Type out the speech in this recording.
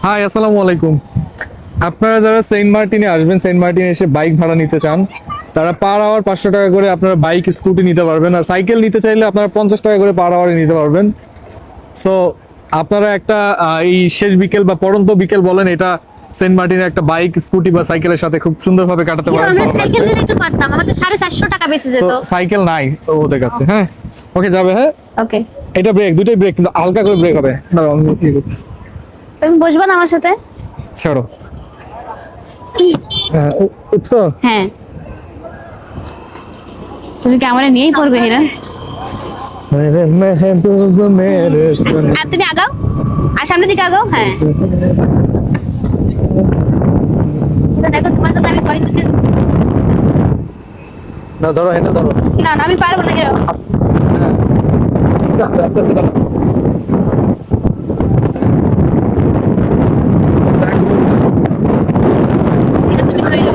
High, আসসালামু আলাইকুম। আপনারা যারা সেন্ট মার্টিনে আসবেন, সেন্ট মার্টিনে এসে বাইক ভাড়া নিতে চান, তারা পার আওয়ার 500 টাকা করে আপনারা বাইক স্কুটি নিতে পারবেন। আর সাইকেল নিতে চাইলে আপনারা 50 টাকা করে পার আওয়ারে নিতে পারবেন। সো আপনারা একটা এই শেষ বিকেল বা পড়ন্ত বিকেল বলেন, এটা সেন্ট মার্টিনে একটা বাইক স্কুটি বা সাইকেলের সাথে খুব সুন্দরভাবে কাটাতে কিন্তু পারেন। আমরা ভালো সাইকেল লাগবে। নিলেই তো পারতাম, আমাদের 450 টাকা বেঁচে তো যেত। সাইকেল নাই ওদের কাছে। হ্যাঁ, ওকে, যাবে। হ্যাঁ, ওকে, এটা ব্রেক, দুটোই ব্রেক, কিন্তু হালকা করে ব্রেক হবে। দাঁড়াও, আমি ইয়ে করতেছি। তুমি বসবা না আমার সাথে? ছাড়ো। উঠছো? হ্যাঁ, তুমি কি আমারে নিয়েই পড়বে হিরণ? মেরে মেহবুব মেরে সুন। আর তুমি আগাও, আর সামনের দিকে আগাও। হ্যাঁ, দেখো তোমার জন্য আমি কয়েকটা না, ধরো, এটা ধরো। না না, আমি পারবো না হিরণ। হ্যাঁ, আস্তে আস্তে আস্তে ধরো। হিরণ, তুমি কইরো।